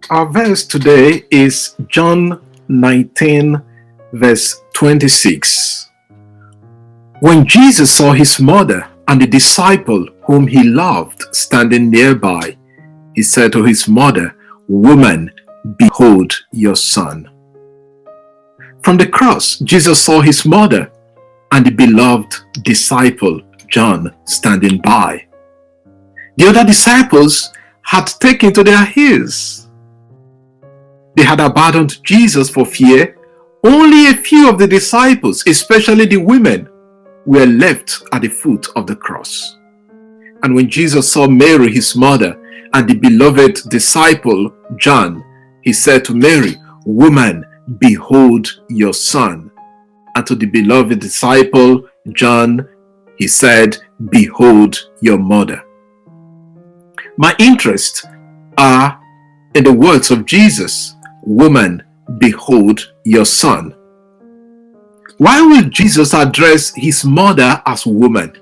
Our verse today is John 19, verse 26. When Jesus saw his mother and the disciple whom he loved standing nearby, he said to his mother, "Woman, behold your son." From the cross, Jesus saw his mother and the beloved disciple, John, standing by. The other disciples had taken to their heels. They had abandoned Jesus for fear. Only a few of the disciples, especially the women, were left at the foot of the cross. And when Jesus saw Mary, his mother, and the beloved disciple, John, he said to Mary, "Woman, behold your son." And to the beloved disciple, John, he said, "Behold your mother." My interests are in the words of Jesus, "Woman, behold your son." Why will Jesus address his mother as woman?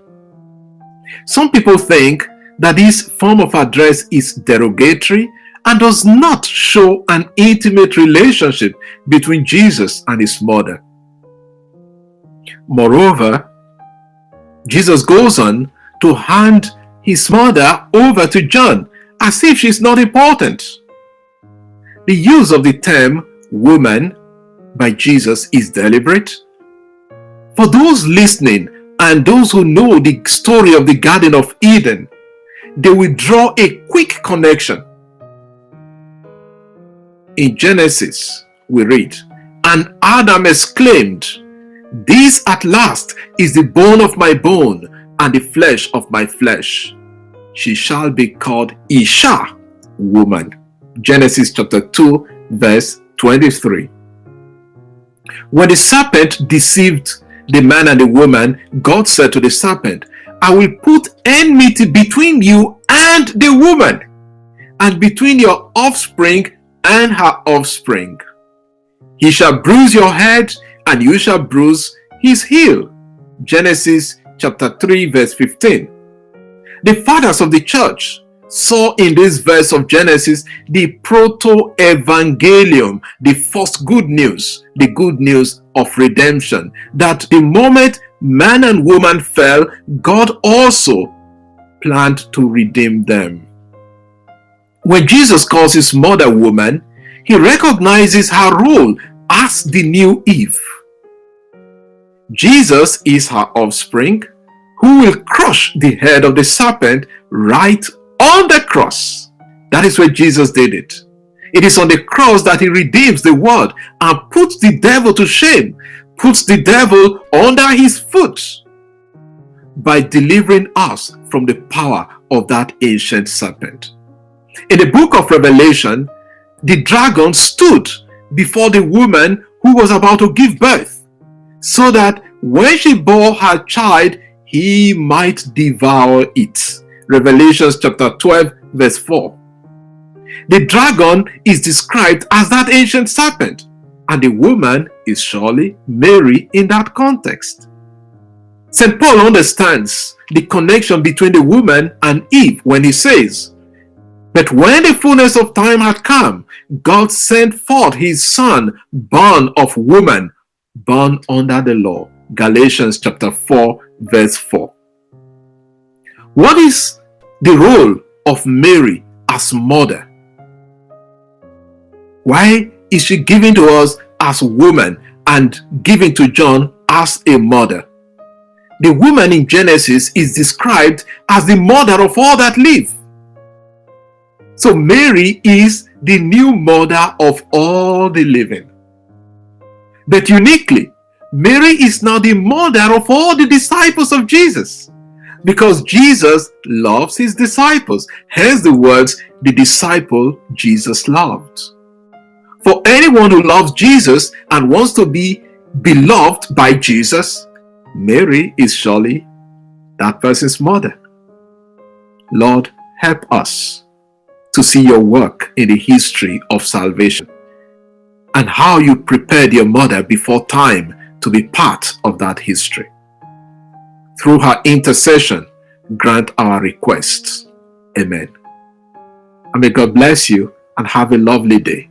Some people think that this form of address is derogatory and does not show an intimate relationship between Jesus and his mother. Moreover, Jesus goes on to hand his mother over to John as if she's not important. The use of the term woman by Jesus is deliberate. For those listening and those who know the story of the Garden of Eden, they will draw a quick connection. In Genesis, we read, "And Adam exclaimed, 'This at last is the bone of my bone and the flesh of my flesh. She shall be called Isha,' woman." Genesis chapter 2, verse 23. When the serpent deceived the man and the woman, God said to the serpent, "I will put enmity between you and the woman, and between your offspring and her offspring. He shall bruise your head, and you shall bruise his heel." Genesis chapter 3, verse 15. The fathers of the church saw in this verse of Genesis the proto-evangelium, the first good news, the good news of redemption, that the moment man and woman fell, God also planned to redeem them. When Jesus calls his mother woman, he recognizes her role as the new Eve. Jesus is her offspring, who will crush the head of the serpent right on the cross. That is where Jesus did it. It is on the cross that he redeems the world and puts the devil to shame, puts the devil under his foot by delivering us from the power of that ancient serpent. In the book of Revelation, the dragon stood before the woman who was about to give birth, so that when she bore her child, he might devour it. Revelation chapter 12, verse 4. The dragon is described as that ancient serpent, and the woman is surely Mary in that context. St. Paul understands the connection between the woman and Eve when he says, "But when the fullness of time had come, God sent forth his son, born of woman, born under the law." Galatians chapter 4, verse 4. What is the role of Mary as mother? Why is she given to us as woman and given to John as a mother? The woman in Genesis is described as the mother of all that live. So Mary is the new mother of all the living. But uniquely, Mary is now the mother of all the disciples of Jesus, because Jesus loves his disciples. Hence the words, "the disciple Jesus loved." For anyone who loves Jesus and wants to be beloved by Jesus, Mary is surely that person's mother. Lord, help us to see your work in the history of salvation and how you prepared your mother before time to be part of that history. Through her intercession, grant our requests. Amen. And may God bless you and have a lovely day.